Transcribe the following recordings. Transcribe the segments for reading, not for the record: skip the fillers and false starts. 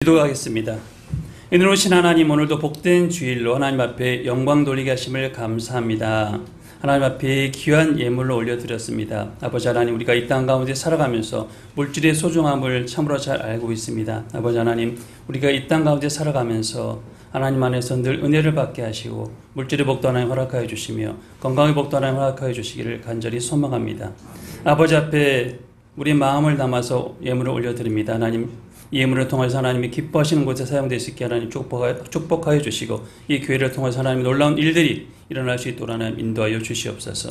기도하겠습니다. 은혜로우신 하나님, 오늘도 복된 주일로 하나님 앞에 영광 돌리게 하심을 감사합니다. 하나님 앞에 귀한 예물을 올려드렸습니다. 아버지 하나님, 우리가 이 땅 가운데 살아가면서 물질의 소중함을 참으로 잘 알고 있습니다. 아버지 하나님, 우리가 이 땅 가운데 살아가면서 하나님 안에서 늘 은혜를 받게 하시고 물질의 복도 하나님 허락하여 주시며 건강의 복도 하나님 허락하여 주시기를 간절히 소망합니다. 아버지 앞에 우리 마음을 담아서 예물을 올려드립니다. 하나님, 이 예물을 통해서 하나님이 기뻐하시는 곳에 사용될 수 있게 하나님 축복하여 주시고, 이 교회를 통해서 하나님 놀라운 일들이 일어날 수 있도록 하나님 인도하여 주시옵소서.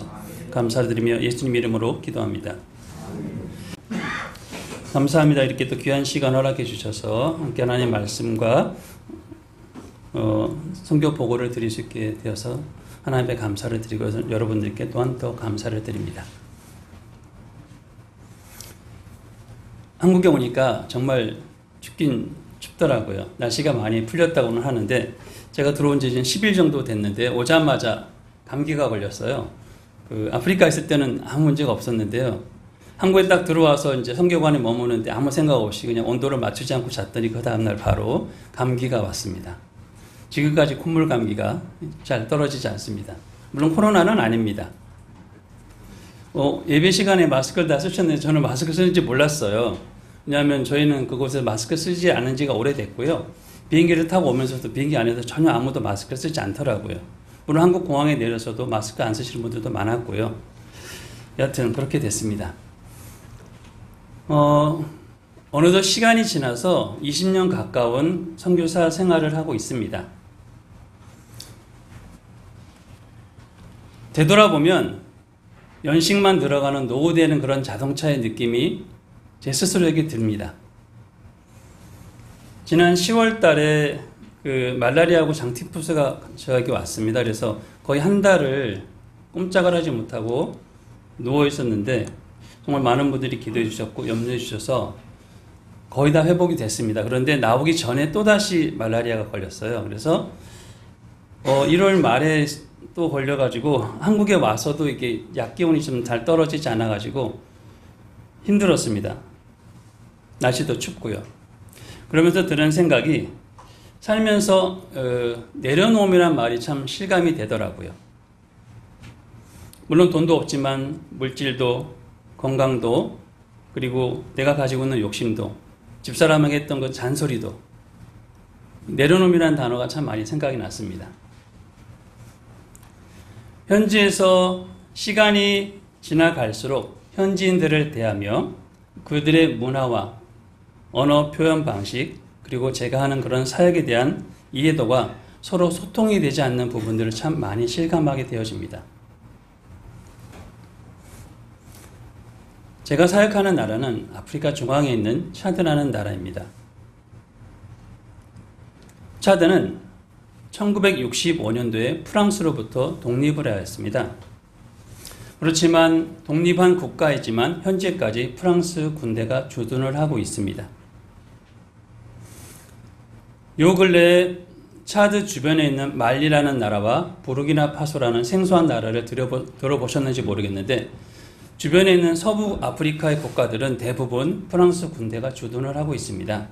감사드리며 예수님 이름으로 기도합니다. 감사합니다. 이렇게 또 귀한 시간 허락해 주셔서 함께 하나님 말씀과 성경 보고를 드릴 수 있게 되어서 하나님께 감사를 드리고 여러분들께 또한 더 감사를 드립니다. 한국에 오니까 정말 춥긴 춥더라고요. 날씨가 많이 풀렸다고는 하는데 제가 들어온 지 이제 10일 정도 됐는데 오자마자 감기가 걸렸어요. 아프리카 있을 때는 아무 문제가 없었는데요. 한국에 딱 들어와서 이제 성교관에 머무는데 아무 생각 없이 그냥 온도를 맞추지 않고 잤더니 그 다음날 바로 감기가 왔습니다. 지금까지 콧물 감기가 잘 떨어지지 않습니다. 물론 코로나는 아닙니다. 예배 시간에 마스크를 다 쓰셨는데 저는 마스크 쓰는지 몰랐어요. 왜냐하면 저희는 그곳에 마스크 쓰지 않은 지가 오래됐고요. 비행기를 타고 오면서도 비행기 안에서 전혀 아무도 마스크를 쓰지 않더라고요. 물론 한국 공항에 내려서도 마스크 안 쓰시는 분들도 많았고요. 여하튼 그렇게 됐습니다. 어느덧 시간이 지나서 20년 가까운 선교사 생활을 하고 있습니다. 되돌아보면 연식만 들어가는 노후되는 그런 자동차의 느낌이 제 스스로에게 듭니다. 지난 10월 달에 말라리아하고 장티푸스가 저에게 왔습니다. 그래서 거의 한 달을 꼼짝을 하지 못하고 누워 있었는데 정말 많은 분들이 기도해 주셨고 염려해 주셔서 거의 다 회복이 됐습니다. 그런데 나오기 전에 또다시 말라리아가 걸렸어요. 그래서 1월 말에 또 걸려가지고 한국에 와서도 이게 약 기운이 좀 잘 떨어지지 않아가지고 힘들었습니다. 날씨도 춥고요. 그러면서 드는 생각이 살면서 내려놓음이란 말이 참 실감이 되더라고요. 물론 돈도 없지만 물질도 건강도 그리고 내가 가지고 있는 욕심도 집사람에게 했던 그 잔소리도 내려놓음이라는 단어가 참 많이 생각이 났습니다. 현지에서 시간이 지나갈수록 현지인들을 대하며 그들의 문화와 언어 표현 방식 그리고 제가 하는 그런 사역에 대한 이해도가 서로 소통이 되지 않는 부분들을 참 많이 실감하게 되어집니다. 제가 사역하는 나라는 아프리카 중앙에 있는 차드라는 나라입니다. 차드는 1965년도에 프랑스로부터 독립을 하였습니다. 그렇지만 독립한 국가이지만 현재까지 프랑스 군대가 주둔을 하고 있습니다. 요 근래에 차드 주변에 있는 말리라는 나라와 부르키나파소라는 생소한 나라를 들어보셨는지 모르겠는데 주변에 있는 서부 아프리카의 국가들은 대부분 프랑스 군대가 주둔을 하고 있습니다.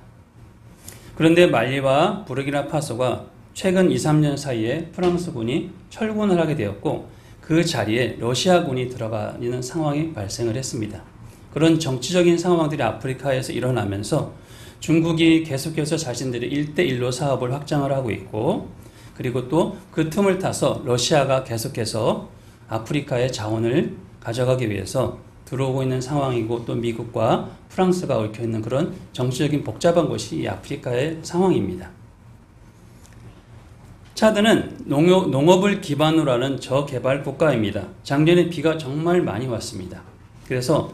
그런데 말리와 부르키나파소가 최근 2, 3년 사이에 프랑스군이 철군을 하게 되었고 그 자리에 러시아군이 들어가는 상황이 발생을 했습니다. 그런 정치적인 상황들이 아프리카에서 일어나면서 중국이 계속해서 자신들의 1대1로 사업을 확장을 하고 있고 그리고 또 그 틈을 타서 러시아가 계속해서 아프리카의 자원을 가져가기 위해서 들어오고 있는 상황이고 또 미국과 프랑스가 얽혀있는 그런 정치적인 복잡한 것이 이 아프리카의 상황입니다. 차드는 농업을 기반으로 하는 저개발 국가입니다. 작년에 비가 정말 많이 왔습니다. 그래서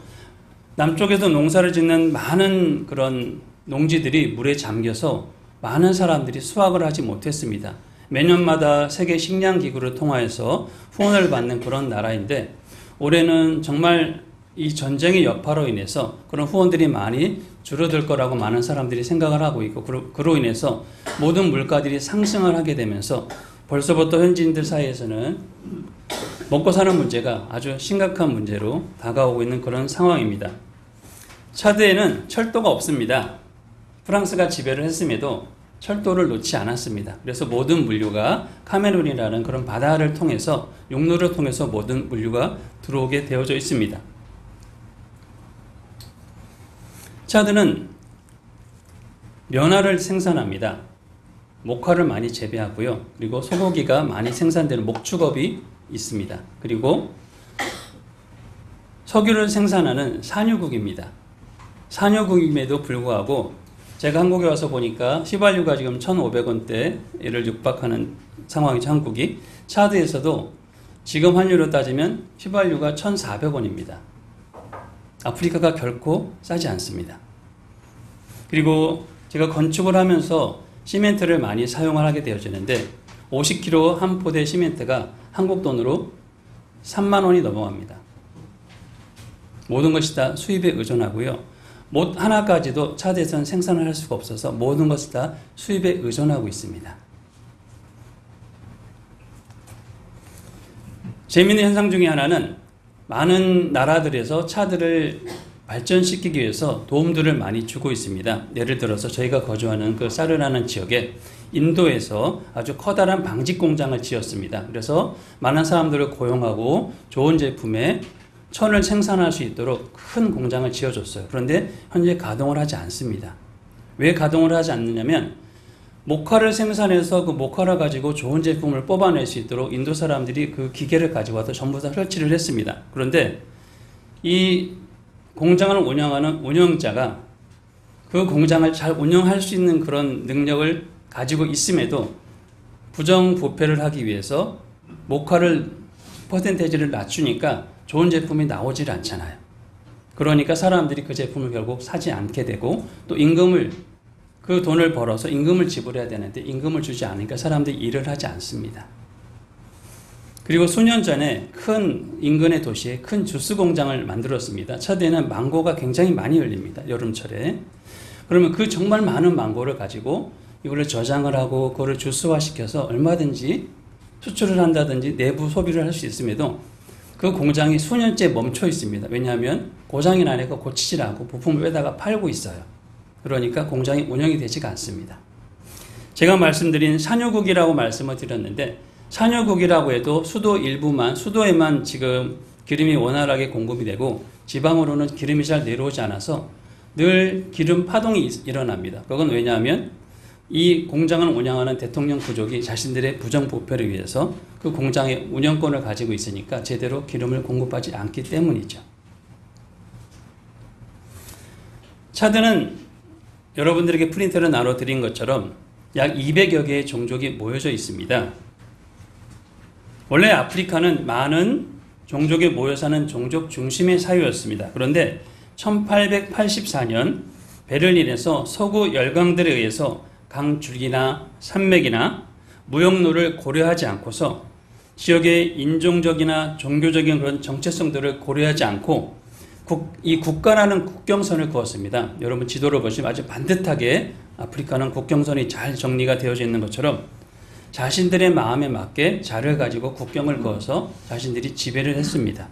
남쪽에서 농사를 짓는 많은 그런 농지들이 물에 잠겨서 많은 사람들이 수확을 하지 못했습니다. 매년마다 세계 식량기구를 통하여서 후원을 받는 그런 나라인데 올해는 정말 이 전쟁의 여파로 인해서 그런 후원들이 많이 줄어들 거라고 많은 사람들이 생각을 하고 있고 그로 인해서 모든 물가들이 상승을 하게 되면서 벌써부터 현지인들 사이에서는 먹고 사는 문제가 아주 심각한 문제로 다가오고 있는 그런 상황입니다. 차드에는 철도가 없습니다. 프랑스가 지배를 했음에도 철도를 놓지 않았습니다. 그래서 모든 물류가 카메룬이라는 그런 바다를 통해서, 육로를 통해서 모든 물류가 들어오게 되어져 있습니다. 차드는 면화를 생산합니다. 목화를 많이 재배하고요. 그리고 소고기가 많이 생산되는 목축업이 있습니다. 그리고 석유를 생산하는 산유국입니다. 산유국임에도 불구하고 제가 한국에 와서 보니까 휘발유가 지금 1,500원대를 육박하는 상황이죠. 한국이. 차드에서도 지금 환율로 따지면 휘발유가 1,400원입니다. 아프리카가 결코 싸지 않습니다. 그리고 제가 건축을 하면서 시멘트를 많이 사용을 하게 되어지는데 50kg 한 포대 시멘트가 한국 돈으로 3만 원이 넘어갑니다. 모든 것이 다 수입에 의존하고요. 못 하나까지도 차드에서는 생산을 할 수가 없어서 모든 것을 다 수입에 의존하고 있습니다. 재미있는 현상 중에 하나는 많은 나라들에서 차드를 발전시키기 위해서 도움들을 많이 주고 있습니다. 예를 들어서 저희가 거주하는 그 사르라는 지역에 인도에서 아주 커다란 방직 공장을 지었습니다. 그래서 많은 사람들을 고용하고 좋은 제품에 천을 생산할 수 있도록 큰 공장을 지어줬어요. 그런데 현재 가동을 하지 않습니다. 왜 가동을 하지 않느냐면 목화를 생산해서 그 목화를 가지고 좋은 제품을 뽑아낼 수 있도록 인도 사람들이 그 기계를 가지고 와서 전부 다 설치를 했습니다. 그런데 이 공장을 운영하는 운영자가 그 공장을 잘 운영할 수 있는 그런 능력을 가지고 있음에도 부정부패를 하기 위해서 목화를 퍼센테이지를 낮추니까 좋은 제품이 나오질 않잖아요. 그러니까 사람들이 그 제품을 결국 사지 않게 되고 또 임금을 그 돈을 벌어서 임금을 지불해야 되는데 임금을 주지 않으니까 사람들이 일을 하지 않습니다. 그리고 수년 전에 큰 인근의 도시에 큰 주스 공장을 만들었습니다. 차드에는 망고가 굉장히 많이 열립니다. 여름철에. 그러면 그 정말 많은 망고를 가지고 이거를 저장을 하고 그거를 주스화시켜서 얼마든지 수출을 한다든지 내부 소비를 할 수 있음에도 그 공장이 수년째 멈춰 있습니다. 왜냐하면 고장이 나니까 고치질 않고 부품을 빼다가 팔고 있어요. 그러니까 공장이 운영이 되지가 않습니다. 제가 말씀드린 산유국이라고 말씀을 드렸는데 산유국이라고 해도 수도 일부만, 수도에만 지금 기름이 원활하게 공급이 되고 지방으로는 기름이 잘 내려오지 않아서 늘 기름 파동이 일어납니다. 그건 왜냐하면 이 공장을 운영하는 대통령 부족이 자신들의 부정부패를 위해서 그 공장의 운영권을 가지고 있으니까 제대로 기름을 공급하지 않기 때문이죠. 차드는 여러분들에게 프린트를 나눠드린 것처럼 약 200여 개의 종족이 모여져 있습니다. 원래 아프리카는 많은 종족이 모여 사는 종족 중심의 사회였습니다. 그런데 1884년 베를린에서 서구 열강들에 의해서 강줄기나 산맥이나 무역로를 고려하지 않고서 지역의 인종적이나 종교적인 그런 정체성들을 고려하지 않고 이 국가라는 국경선을 그었습니다. 여러분 지도를 보시면 아주 반듯하게 아프리카는 국경선이 잘 정리가 되어져 있는 것처럼 자신들의 마음에 맞게 자를 가지고 국경을 그어서 자신들이 지배를 했습니다.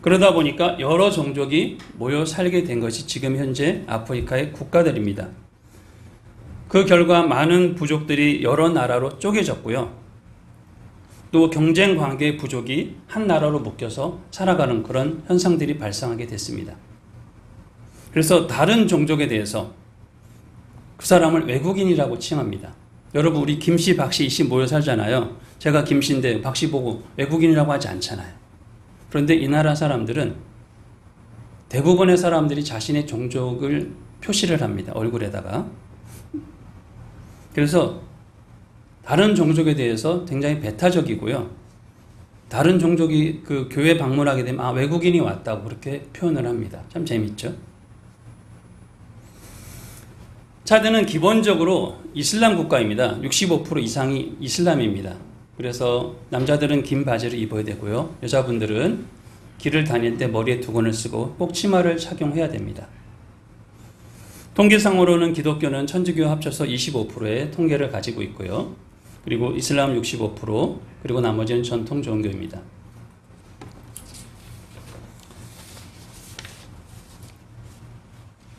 그러다 보니까 여러 종족이 모여 살게 된 것이 지금 현재 아프리카의 국가들입니다. 그 결과 많은 부족들이 여러 나라로 쪼개졌고요. 또 경쟁 관계의 부족이 한 나라로 묶여서 살아가는 그런 현상들이 발생하게 됐습니다. 그래서 다른 종족에 대해서 그 사람을 외국인이라고 칭합니다. 여러분 우리 김씨, 박씨, 이씨 모여 살잖아요. 제가 김씨인데 박씨 보고 외국인이라고 하지 않잖아요. 그런데 이 나라 사람들은 대부분의 사람들이 자신의 종족을 표시를 합니다. 얼굴에다가. 그래서 다른 종족에 대해서 굉장히 배타적이고요. 다른 종족이 그 교회 방문하게 되면 외국인이 왔다고 그렇게 표현을 합니다. 참 재밌죠? 차드는 기본적으로 이슬람 국가입니다. 65% 이상이 이슬람입니다. 그래서 남자들은 긴 바지를 입어야 되고요. 여자분들은 길을 다닐 때 머리에 두건을 쓰고 꼭 치마를 착용해야 됩니다. 통계상으로는 기독교는 천주교와 합쳐서 25%의 통계를 가지고 있고요. 그리고 이슬람 65%, 그리고 나머지는 전통 종교입니다.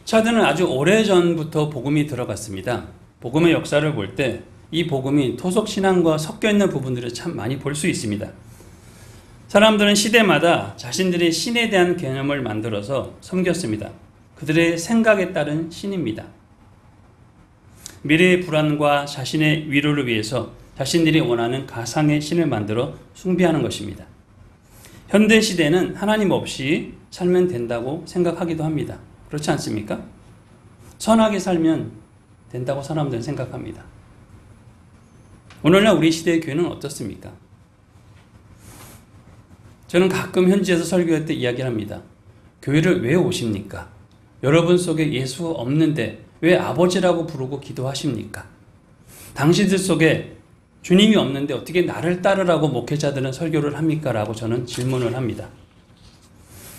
차드는 아주 오래전부터 복음이 들어갔습니다. 복음의 역사를 볼 때 이 복음이 토속 신앙과 섞여 있는 부분들을 참 많이 볼 수 있습니다. 사람들은 시대마다 자신들의 신에 대한 개념을 만들어서 섬겼습니다. 그들의 생각에 따른 신입니다. 미래의 불안과 자신의 위로를 위해서 자신들이 원하는 가상의 신을 만들어 숭배하는 것입니다. 현대 시대는 하나님 없이 살면 된다고 생각하기도 합니다. 그렇지 않습니까? 선하게 살면 된다고 사람들은 생각합니다. 오늘날 우리 시대의 교회는 어떻습니까? 저는 가끔 현지에서 설교할 때 이야기를 합니다. 교회를 왜 오십니까? 여러분 속에 예수 없는데 왜 아버지라고 부르고 기도하십니까? 당신들 속에 주님이 없는데 어떻게 나를 따르라고 목회자들은 설교를 합니까? 라고 저는 질문을 합니다.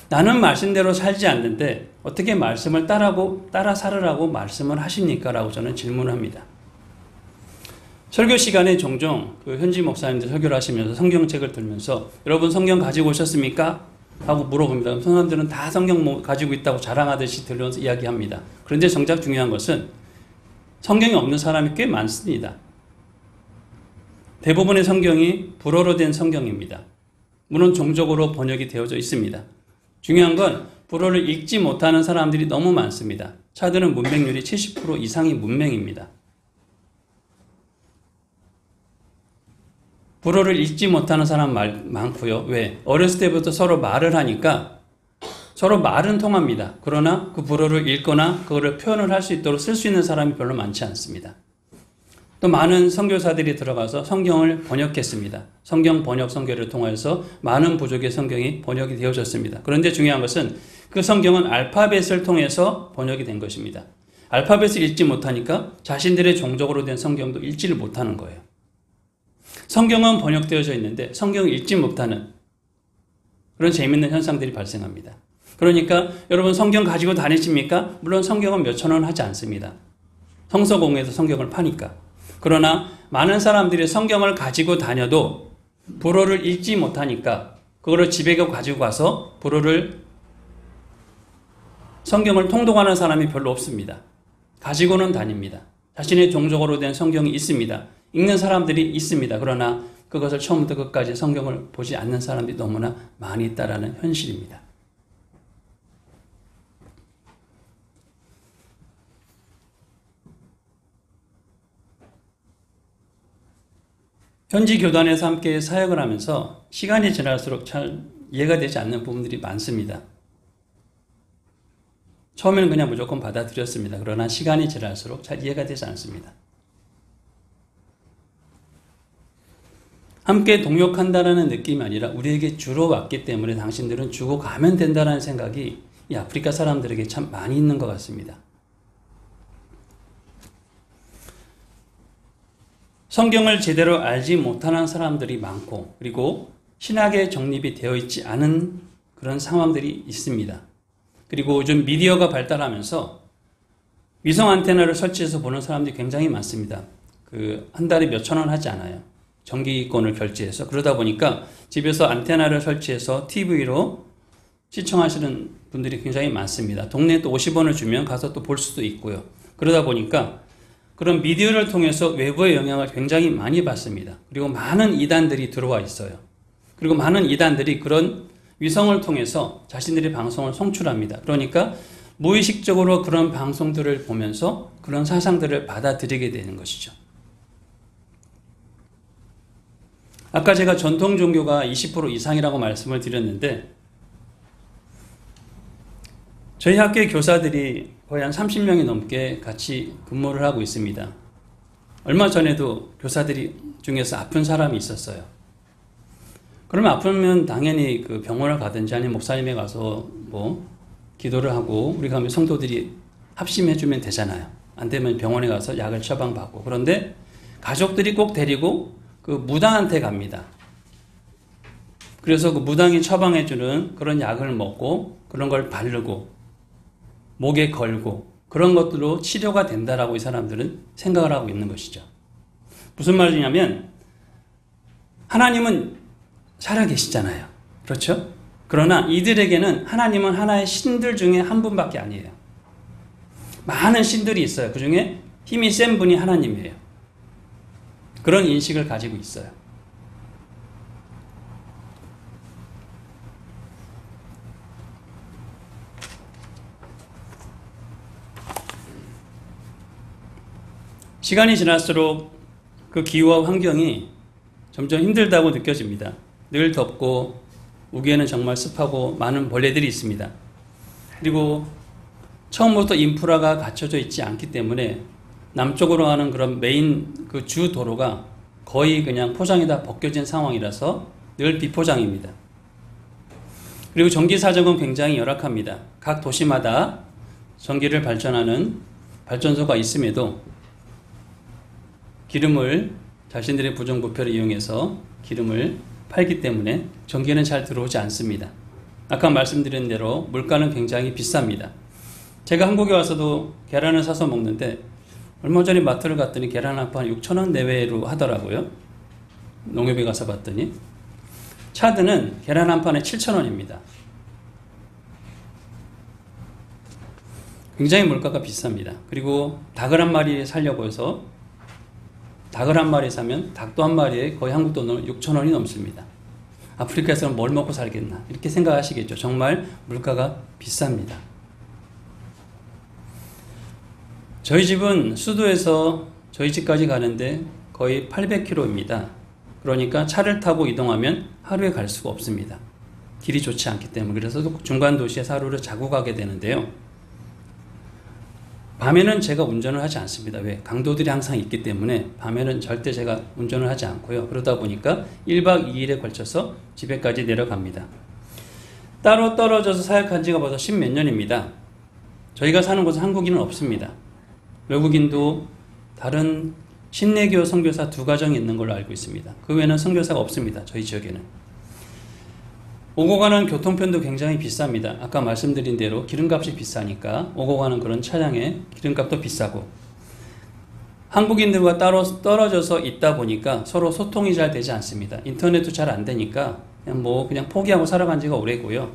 나는 말씀대로 살지 않는데 어떻게 말씀을 따라 살으라고 말씀을 하십니까? 라고 저는 질문을 합니다. 설교 시간에 종종 그 현지 목사님들 설교를 하시면서 성경책을 들면서 여러분 성경 가지고 오셨습니까? 하고 물어봅니다. 그럼 사람들은 다 성경 가지고 있다고 자랑하듯이 들으면서 이야기합니다. 그런데 정작 중요한 것은 성경이 없는 사람이 꽤 많습니다. 대부분의 성경이 불어로 된 성경입니다. 물론 종적으로 번역이 되어져 있습니다. 중요한 건 불어를 읽지 못하는 사람들이 너무 많습니다. 차드는 문맹률이 70% 이상이 문맹입니다. 불어를 읽지 못하는 사람 많고요. 왜? 어렸을 때부터 서로 말을 하니까 서로 말은 통합니다. 그러나 그 불어를 읽거나 그거를 표현을 할 수 있도록 쓸 수 있는 사람이 별로 많지 않습니다. 또 많은 선교사들이 들어가서 성경을 번역했습니다. 성경 번역 선교를 통해서 많은 부족의 성경이 번역이 되어졌습니다. 그런데 중요한 것은 그 성경은 알파벳을 통해서 번역이 된 것입니다. 알파벳을 읽지 못하니까 자신들의 종족으로 된 성경도 읽지를 못하는 거예요. 성경은 번역되어져 있는데 성경을 읽지 못하는 그런 재미있는 현상들이 발생합니다. 그러니까 여러분 성경 가지고 다니십니까? 물론 성경은 몇천 원 하지 않습니다. 성서공회에서 성경을 파니까. 그러나 많은 사람들이 성경을 가지고 다녀도 불어를 읽지 못하니까 그거를 집에 가지고 가서 성경을 통독하는 사람이 별로 없습니다. 가지고는 다닙니다. 자신의 종족으로 된 성경이 있습니다. 읽는 사람들이 있습니다. 그러나 그것을 처음부터 끝까지 성경을 보지 않는 사람들이 너무나 많이 있다는 현실입니다. 현지 교단에서 함께 사역을 하면서 시간이 지날수록 잘 이해가 되지 않는 부분들이 많습니다. 처음에는 그냥 무조건 받아들였습니다. 그러나 시간이 지날수록 잘 이해가 되지 않습니다. 함께 동역한다라는 느낌이 아니라 우리에게 주러 왔기 때문에 당신들은 주고 가면 된다는 생각이 이 아프리카 사람들에게 참 많이 있는 것 같습니다. 성경을 제대로 알지 못하는 사람들이 많고 그리고 신학에 정립이 되어 있지 않은 그런 상황들이 있습니다. 그리고 요즘 미디어가 발달하면서 위성 안테나를 설치해서 보는 사람들이 굉장히 많습니다. 한 달에 몇천 원 하지 않아요. 전기권을 결제해서. 그러다 보니까 집에서 안테나를 설치해서 TV로 시청하시는 분들이 굉장히 많습니다. 동네에 또 50원을 주면 가서 또 볼 수도 있고요. 그러다 보니까 그런 미디어를 통해서 외부의 영향을 굉장히 많이 받습니다. 그리고 많은 이단들이 들어와 있어요. 그리고 많은 이단들이 그런 위성을 통해서 자신들의 방송을 송출합니다. 그러니까 무의식적으로 그런 방송들을 보면서 그런 사상들을 받아들이게 되는 것이죠. 아까 제가 전통 종교가 20% 이상이라고 말씀을 드렸는데 저희 학교의 교사들이 거의 한 30명이 넘게 같이 근무를 하고 있습니다. 얼마 전에도 교사들이 중에서 아픈 사람이 있었어요. 그러면 아프면 당연히 그 병원을 가든지 아니면 목사님에 가서 기도를 하고 우리가 하면 성도들이 합심해주면 되잖아요. 안 되면 병원에 가서 약을 처방받고. 그런데 가족들이 꼭 데리고 그 무당한테 갑니다. 그래서 그 무당이 처방해주는 그런 약을 먹고 그런 걸 바르고 목에 걸고 그런 것들로 치료가 된다라고 이 사람들은 생각을 하고 있는 것이죠. 무슨 말이냐면 하나님은 살아계시잖아요. 그렇죠? 그러나 이들에게는 하나님은 하나의 신들 중에 한 분밖에 아니에요. 많은 신들이 있어요. 그 중에 힘이 센 분이 하나님이에요. 그런 인식을 가지고 있어요. 시간이 지날수록 그 기후와 환경이 점점 힘들다고 느껴집니다. 늘 덥고 우기에는 정말 습하고 많은 벌레들이 있습니다. 그리고 처음부터 인프라가 갖춰져 있지 않기 때문에 남쪽으로 가는 그런 메인 그 주 도로가 거의 그냥 포장이 다 벗겨진 상황이라서 늘 비포장입니다. 그리고 전기 사정은 굉장히 열악합니다. 각 도시마다 전기를 발전하는 발전소가 있음에도 기름을 자신들의 부정부패를 이용해서 기름을 팔기 때문에 전기는 잘 들어오지 않습니다. 아까 말씀드린 대로 물가는 굉장히 비쌉니다. 제가 한국에 와서도 계란을 사서 먹는데 얼마 전에 마트를 갔더니 계란 한 판 6,000원 내외로 하더라고요. 농협에 가서 봤더니 차드는 계란 한 판에 7,000원입니다. 굉장히 물가가 비쌉니다. 그리고 닭을 한 마리 사려고 해서 닭을 한 마리 사면 닭도 한 마리에 거의 한국 돈으로 6,000원이 넘습니다. 아프리카에서는 뭘 먹고 살겠나 이렇게 생각하시겠죠. 정말 물가가 비쌉니다. 저희 집은 수도에서 저희 집까지 가는데 거의 800km입니다. 그러니까 차를 타고 이동하면 하루에 갈 수가 없습니다. 길이 좋지 않기 때문에. 그래서 중간 도시에서 하루를 자고 가게 되는데요. 밤에는 제가 운전을 하지 않습니다. 왜? 강도들이 항상 있기 때문에 밤에는 절대 제가 운전을 하지 않고요. 그러다 보니까 1박 2일에 걸쳐서 집에까지 내려갑니다. 따로 떨어져서 사역한 지가 벌써 10몇 년입니다. 저희가 사는 곳은 한국인은 없습니다. 외국인도 다른 신내교 선교사 2가정이 있는 걸로 알고 있습니다. 그 외에는 선교사가 없습니다. 저희 지역에는. 오고 가는 교통편도 굉장히 비쌉니다. 아까 말씀드린 대로 기름값이 비싸니까 오고 가는 그런 차량의 기름값도 비싸고 한국인들과 따로 떨어져서 있다 보니까 서로 소통이 잘 되지 않습니다. 인터넷도 잘 안 되니까 그냥 포기하고 살아간 지가 오래고요.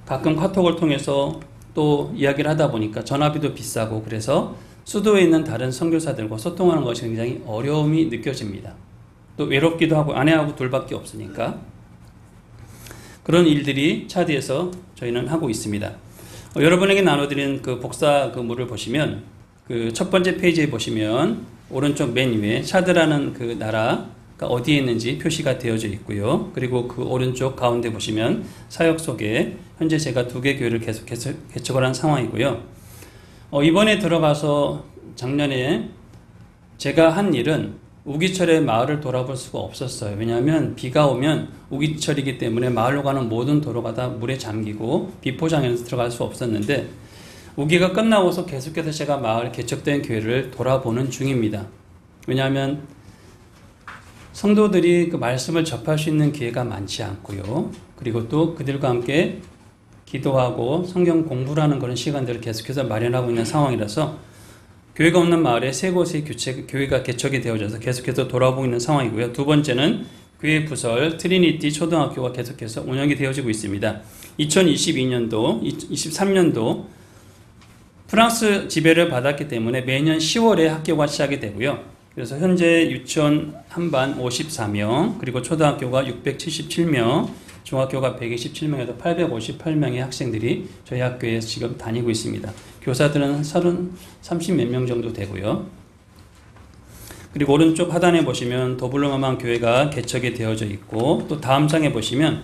가끔 카톡을 통해서 또 이야기를 하다 보니까 전화비도 비싸고 그래서 수도에 있는 다른 선교사들과 소통하는 것이 굉장히 어려움이 느껴집니다. 또 외롭기도 하고 아내하고 둘밖에 없으니까 그런 일들이 차드에서 저희는 하고 있습니다. 여러분에게 나눠드린 그 복사물을 보시면 그 첫 번째 페이지에 보시면 오른쪽 맨 위에 차드라는 그 나라가 어디에 있는지 표시가 되어져 있고요. 그리고 그 오른쪽 가운데 보시면 사역 속에 현재 제가 2개 교회를 계속 개척을 한 상황이고요. 이번에 들어가서 작년에 제가 한 일은 우기철에 마을을 돌아볼 수가 없었어요. 왜냐하면 비가 오면 우기철이기 때문에 마을로 가는 모든 도로가 다 물에 잠기고 비포장에서 들어갈 수 없었는데 우기가 끝나고서 계속해서 제가 마을 개척된 교회를 돌아보는 중입니다. 왜냐하면 성도들이 그 말씀을 접할 수 있는 기회가 많지 않고요. 그리고 또 그들과 함께 기도하고 성경 공부라는 그런 시간들을 계속해서 마련하고 있는 상황이라서 교회가 없는 마을에 3곳의 교회가 개척이 되어져서 계속해서 돌아보고 있는 상황이고요. 두 번째는 교회 부설 트리니티 초등학교가 계속해서 운영이 되어지고 있습니다. 2022년도, 23년도 프랑스 지배를 받았기 때문에 매년 10월에 학교가 시작이 되고요. 그래서 현재 유치원 한반 54명, 그리고 초등학교가 677명, 중학교가 127명에서 858명의 학생들이 저희 학교에 지금 다니고 있습니다. 교사들은 30몇 명 정도 되고요. 그리고 오른쪽 하단에 보시면 도블로마만 교회가 개척이 되어져 있고 또 다음 장에 보시면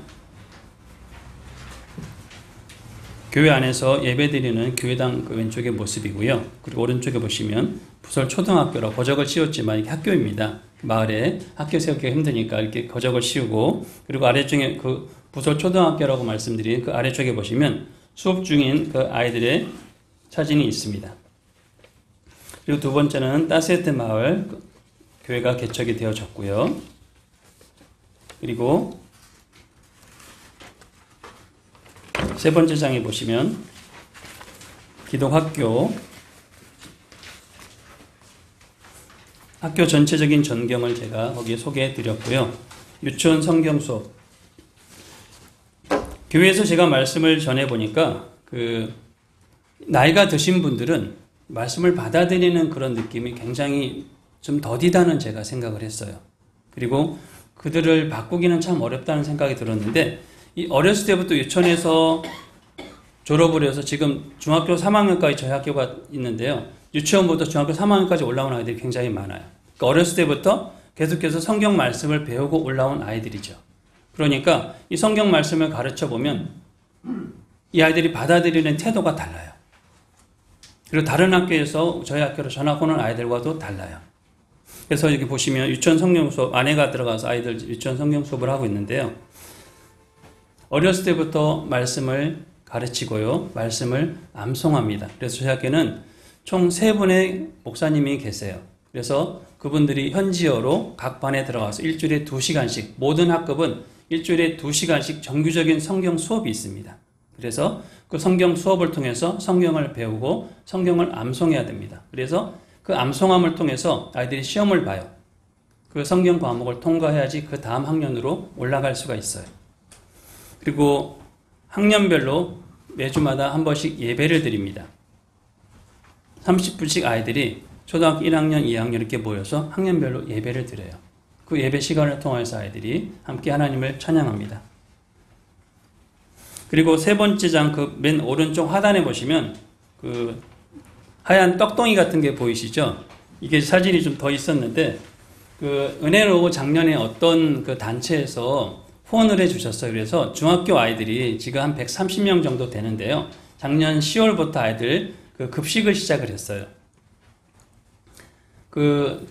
교회 안에서 예배드리는 교회당 그 왼쪽의 모습이고요. 그리고 오른쪽에 보시면 부설 초등학교라 거적을 씌웠지만 이게 학교입니다. 마을에 학교 세우기가 힘드니까 이렇게 거적을 씌우고 그리고 아래쪽에 그 부설 초등학교라고 말씀드린 그 아래쪽에 보시면 수업 중인 그 아이들의 사진이 있습니다. 그리고 두 번째는 따세트 마을 교회가 개척이 되어졌고요. 그리고 세 번째 장에 보시면 기독학교 학교 전체적인 전경을 제가 거기에 소개해 드렸고요. 유치원 성경 수업 교회에서 제가 말씀을 전해 보니까 그 나이가 드신 분들은 말씀을 받아들이는 그런 느낌이 굉장히 좀 더디다는 제가 생각을 했어요. 그리고 그들을 바꾸기는 참 어렵다는 생각이 들었는데, 이 어렸을 때부터 유치원에서 졸업을 해서 지금 중학교 3학년까지 저희 학교가 있는데요. 유치원부터 중학교 3학년까지 올라온 아이들이 굉장히 많아요. 그러니까 어렸을 때부터 계속해서 성경 말씀을 배우고 올라온 아이들이죠. 그러니까 이 성경 말씀을 가르쳐 보면 이 아이들이 받아들이는 태도가 달라요. 그리고 다른 학교에서 저희 학교로 전학 오는 아이들과도 달라요. 그래서 여기 보시면 유치원 성경 수업, 아내가 들어가서 아이들 유치원 성경 수업을 하고 있는데요. 어렸을 때부터 말씀을 가르치고요. 말씀을 암송합니다. 그래서 저희 학교는 총 3분의 목사님이 계세요. 그래서 그분들이 현지어로 각 반에 들어가서 일주일에 2시간씩, 모든 학급은 일주일에 2시간씩 정규적인 성경 수업이 있습니다. 그래서 그 성경 수업을 통해서 성경을 배우고 성경을 암송해야 됩니다. 그래서 그 암송함을 통해서 아이들이 시험을 봐요. 그 성경 과목을 통과해야지 그 다음 학년으로 올라갈 수가 있어요. 그리고 학년별로 매주마다 한 번씩 예배를 드립니다. 30분씩 아이들이 초등학교 1학년, 2학년 이렇게 모여서 학년별로 예배를 드려요. 그 예배 시간을 통해서 아이들이 함께 하나님을 찬양합니다. 그리고 3번째 장 그 맨 오른쪽 하단에 보시면 그 하얀 떡덩이 같은 게 보이시죠? 이게 사진이 좀 더 있었는데, 그 은혜로 작년에 어떤 그 단체에서 후원을 해주셨어요. 그래서 중학교 아이들이 지금 한 130명 정도 되는데요. 작년 10월부터 아이들 그 급식을 시작을 했어요. 그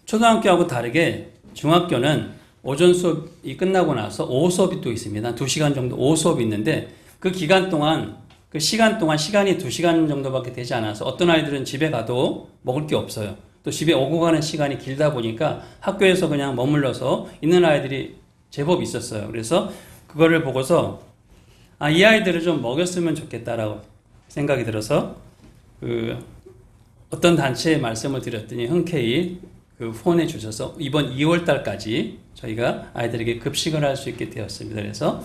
초등학교하고 다르게 중학교는 오전 수업이 끝나고 나서 오후 수업이 또 있습니다. 2시간 정도 오후 수업이 있는데, 그 기간 동안 그 시간 동안 시간이 2시간 정도밖에 되지 않아서 어떤 아이들은 집에 가도 먹을 게 없어요. 또 집에 오고 가는 시간이 길다 보니까 학교에서 그냥 머물러서 있는 아이들이 제법 있었어요. 그래서 그거를 보고서 이 아이들을 좀 먹였으면 좋겠다라고 생각이 들어서 어떤 단체에 말씀을 드렸더니 흔쾌히 후원해 주셔서 이번 2월 달까지 저희가 아이들에게 급식을 할 수 있게 되었습니다. 그래서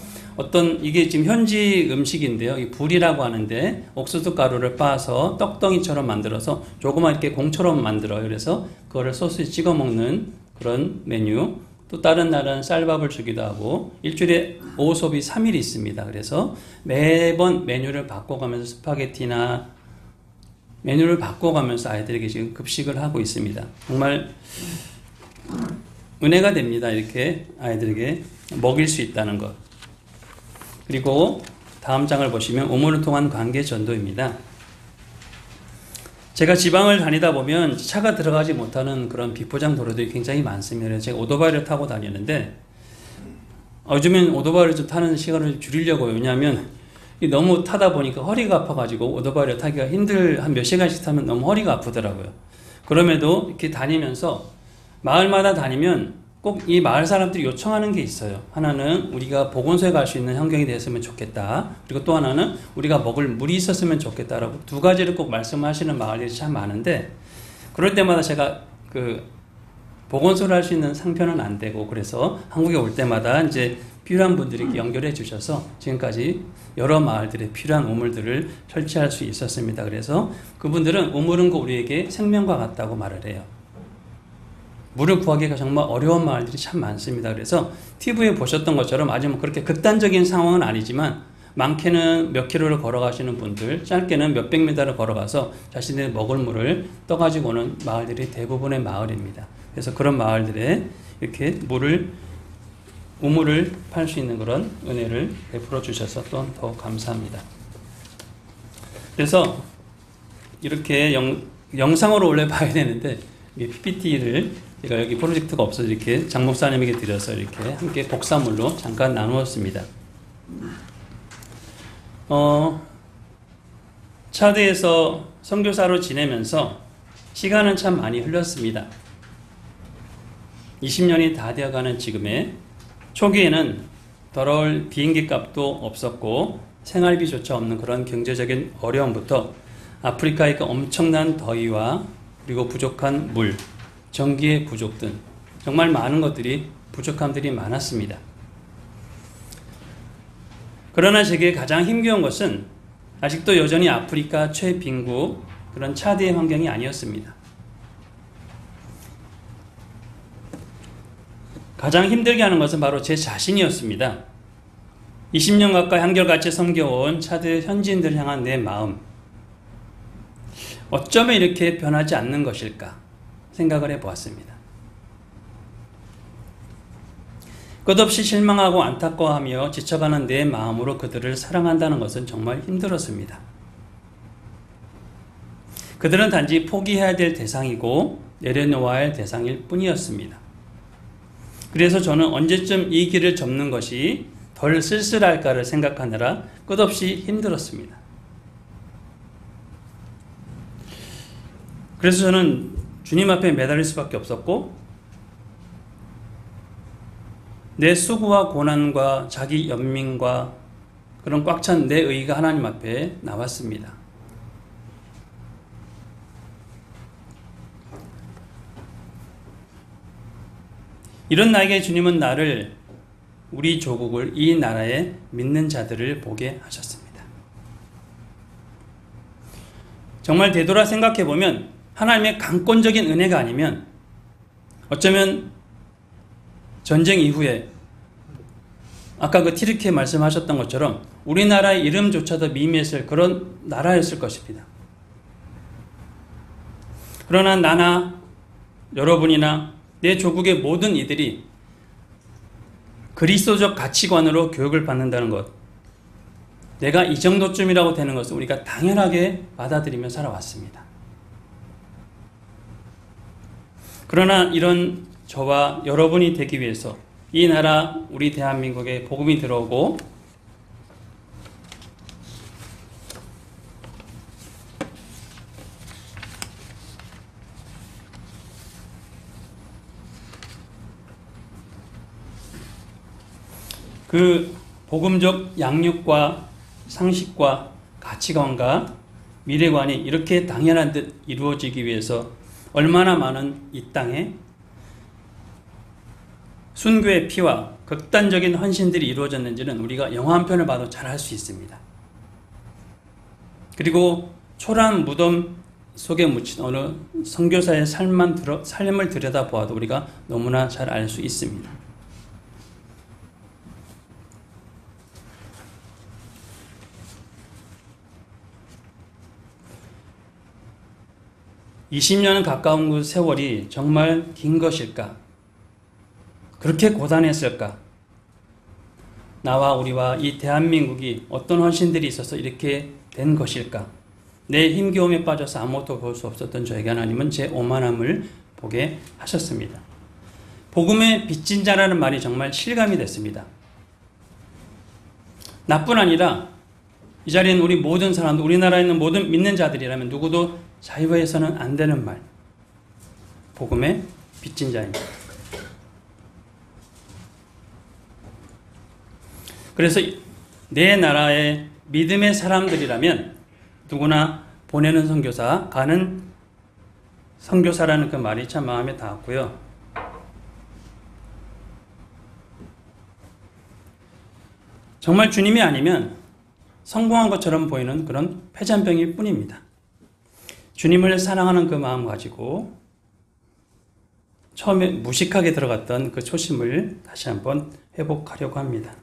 이게 지금 현지 음식인데요. 이 불이라고 하는데 옥수수 가루를 빻아서 떡덩이처럼 만들어서 조그만 이렇게 공처럼 만들어요. 그래서 그거를 소스에 찍어 먹는 그런 메뉴. 또 다른 날은 쌀밥을 주기도 하고, 일주일에 오후 수업이 3일 있습니다. 그래서 매번 메뉴를 바꿔가면서 스파게티나 메뉴를 바꿔가면서 아이들에게 지금 급식을 하고 있습니다. 정말 은혜가 됩니다. 이렇게 아이들에게 먹일 수 있다는 것. 그리고 다음 장을 보시면 우물을 통한 관계 전도입니다. 제가 지방을 다니다 보면 차가 들어가지 못하는 그런 비포장 도로들이 굉장히 많습니다. 그래서 제가 오토바이를 타고 다니는데, 요즘엔 오토바이를 좀 타는 시간을 줄이려고요. 왜냐하면 너무 타다 보니까 허리가 아파가지고 오토바이를 타기가 한 몇 시간씩 타면 너무 허리가 아프더라고요. 그럼에도 이렇게 다니면서 마을마다 다니면 꼭 이 마을 사람들이 요청하는 게 있어요. 하나는 우리가 보건소에 갈 수 있는 환경이 됐으면 좋겠다. 그리고 또 하나는 우리가 먹을 물이 있었으면 좋겠다라고 2가지를 꼭 말씀하시는 마을들이 참 많은데, 그럴 때마다 제가 보건소를 할 수 있는 상편은 안 되고, 그래서 한국에 올 때마다 이제 필요한 분들에게 연결해 주셔서 지금까지 여러 마을들에 필요한 우물들을 설치할 수 있었습니다. 그래서 그분들은 우물은 우리에게 생명과 같다고 말을 해요. 물을 구하기가 정말 어려운 마을들이 참 많습니다. 그래서 TV에 보셨던 것처럼 아주 그렇게 극단적인 상황은 아니지만, 많게는 몇 킬로를 걸어가시는 분들, 짧게는 몇백 미터를 걸어가서 자신의 먹을 물을 떠가지고 오는 마을들이 대부분의 마을입니다. 그래서 그런 마을들에 이렇게 우물을 팔 수 있는 그런 은혜를 베풀어 주셔서 또 더 감사합니다. 그래서 이렇게 영상으로 원래 봐야 되는데, PPT를 제가 여기 프로젝트가 없어서 이렇게 장 목사님에게 드려서 이렇게 함께 복사물로 잠깐 나누었습니다. 차드에서 선교사로 지내면서 시간은 참 많이 흘렀습니다. 20년이 다 되어가는 지금에 초기에는 더러울 비행기 값도 없었고 생활비조차 없는 그런 경제적인 어려움부터 아프리카의 그 엄청난 더위와 그리고 부족한 물, 전기의 부족 등 정말 많은 것들이 부족함들이 많았습니다. 그러나 제게 가장 힘겨운 것은 아직도 여전히 아프리카 최빈국 그런 차드의 환경이 아니었습니다. 가장 힘들게 하는 것은 바로 제 자신이었습니다. 20년 가까이 한결같이 섬겨온 차드 현지인들을 향한 내 마음. 어쩌면 이렇게 변하지 않는 것일까 생각을 해보았습니다. 끝없이 실망하고 안타까워하며 지쳐가는 내 마음으로 그들을 사랑한다는 것은 정말 힘들었습니다. 그들은 단지 포기해야 될 대상이고 내려놓아야 할 대상일 뿐이었습니다. 그래서 저는 언제쯤 이 길을 접는 것이 덜 쓸쓸할까를 생각하느라 끝없이 힘들었습니다. 그래서 저는 주님 앞에 매달릴 수밖에 없었고 내 수고와 고난과 자기 연민과 그런 꽉 찬 내 의가 하나님 앞에 나왔습니다. 이런 나에게 주님은 나를, 우리 조국을, 이 나라에 믿는 자들을 보게 하셨습니다. 정말 되돌아 생각해보면 하나님의 강권적인 은혜가 아니면 어쩌면 전쟁 이후에 아까 그 티르키에 말씀하셨던 것처럼 우리나라의 이름조차도 미미했을 그런 나라였을 것입니다. 그러나 나나 여러분이나 내 조국의 모든 이들이 그리스도적 가치관으로 교육을 받는다는 것, 내가 이 정도쯤이라고 되는 것을 우리가 당연하게 받아들이며 살아왔습니다. 그러나 이런 저와 여러분이 되기 위해서 이 나라 우리 대한민국에 복음이 들어오고 그 복음적 양육과 상식과 가치관과 미래관이 이렇게 당연한 듯 이루어지기 위해서 얼마나 많은 이 땅에 순교의 피와 극단적인 헌신들이 이루어졌는지는 우리가 영화 한 편을 봐도 잘 알 수 있습니다. 그리고 초라한 무덤 속에 묻힌 어느 선교사의 삶을 들여다보아도 우리가 너무나 잘 알 수 있습니다. (20년은) 가까운 그 세월이 정말 긴 것일까? 그렇게 고단했을까? 나와 우리와 이 대한민국이 어떤 헌신들이 있어서 이렇게 된 것일까? 내 힘겨움에 빠져서 아무것도 볼 수 없었던 저에게 하나님은 제 오만함을 보게 하셨습니다. 복음의 빚진 자라는 말이 정말 실감이 됐습니다. 나뿐 아니라 이 자리에 있는 우리 모든 사람들, 우리나라에 있는 모든 믿는 자들이라면 누구도 자유해서는 안 되는 말, 복음의 빚진 자입니다. 그래서 내 나라의 믿음의 사람들이라면 누구나 보내는 선교사, 가는 선교사라는 그 말이 참 마음에 닿았고요. 정말 주님이 아니면 성공한 것처럼 보이는 그런 패잔병일 뿐입니다. 주님을 사랑하는 그 마음 가지고 처음에 무식하게 들어갔던 그 초심을 다시 한번 회복하려고 합니다.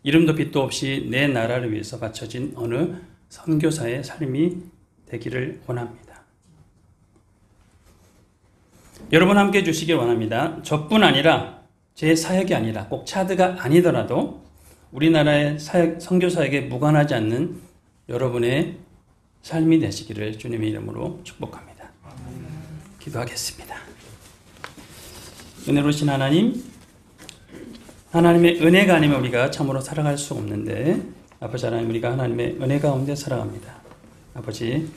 이름도 빛도 없이 내 나라를 위해서 바쳐진 어느 선교사의 삶이 되기를 원합니다. 여러분 함께 해주시길 원합니다. 저뿐 아니라 제 사역이 아니라 꼭 차드가 아니더라도 우리나라의 선교사에게 무관하지 않는 여러분의 삶이 되시기를 주님의 이름으로 축복합니다. 기도하겠습니다. 은혜로우신 하나님, 하나님의 은혜가 아니면 우리가 참으로 살아갈 수 없는데 아버지 하나님, 우리가 하나님의 은혜 가운데 살아갑니다. 아버지,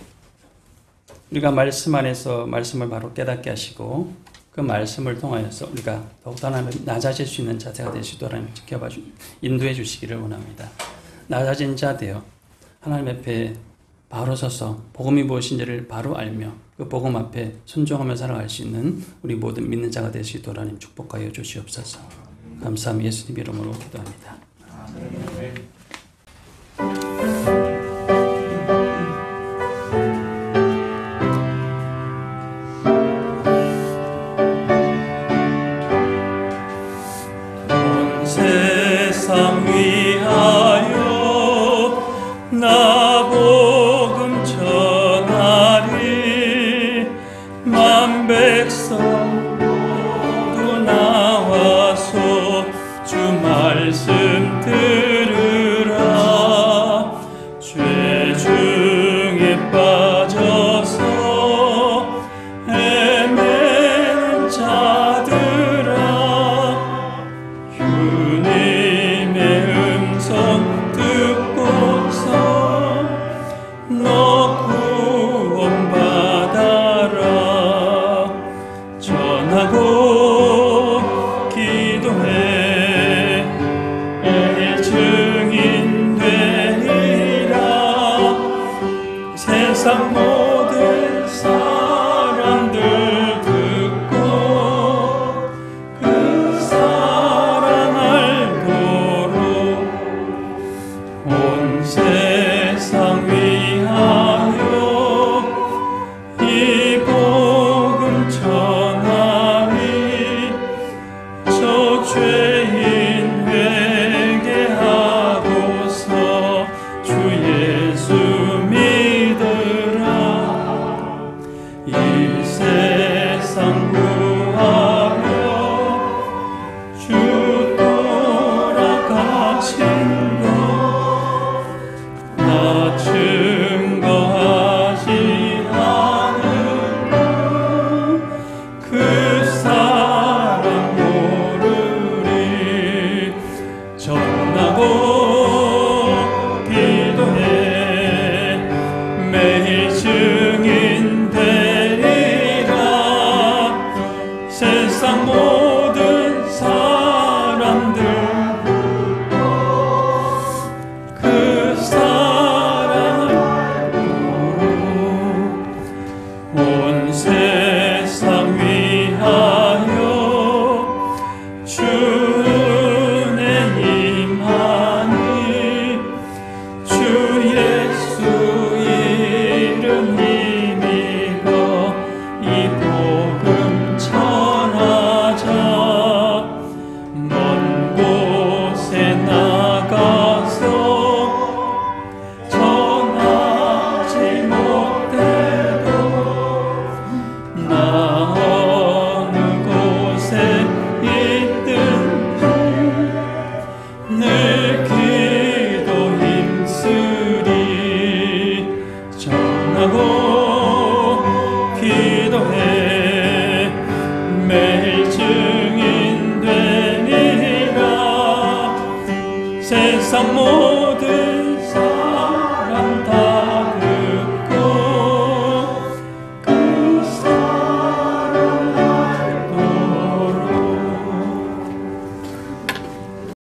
우리가 말씀 안에서 말씀을 바로 깨닫게 하시고 그 말씀을 통하여서 우리가 더욱더 하나님 낮아질 수 있는 자세가 될 수 있도록 하나님 지켜봐 인도해 주시기를 원합니다. 낮아진 자 되어 하나님 앞에 바로 서서 복음이 무엇인지를 바로 알며 그 복음 앞에 순종하며 살아갈 수 있는 우리 모든 믿는 자가 될 수 있도록 하나님 축복하여 주시옵소서. 감사함 예수님 이름으로 기도합니다. 백성 모두 나와서 주 말씀 들으라. 죄 중에 빠져서 헤매는 자들아, 주님의 음성 듣고서 너 구원받아라. 전하고 기도해 매일 증인 되리라. 세상 모든 사람들 듣고 그 사랑 알도록 온 세상 위하여 이 복음 전하리. 저 죄인 회개하고서 주 예수 믿으라. 이 세상 구하려 주 돌아가신 것 나 증거하지 않으면 그 사람 모르리. 전하고 기도해 매일 증인 되리라. 세상 모든 사람들 그 사랑을 온 세상 위하여 주 은혜 임하니. 주 예수 이름 힘입어 이 복음 전하자. 먼 곳에 나가서 전하지 못해도 나 어느 곳에 있든지 늘 기도 힘쓰리. 전하고 기도해 매일 증인 되리라. 세상 모든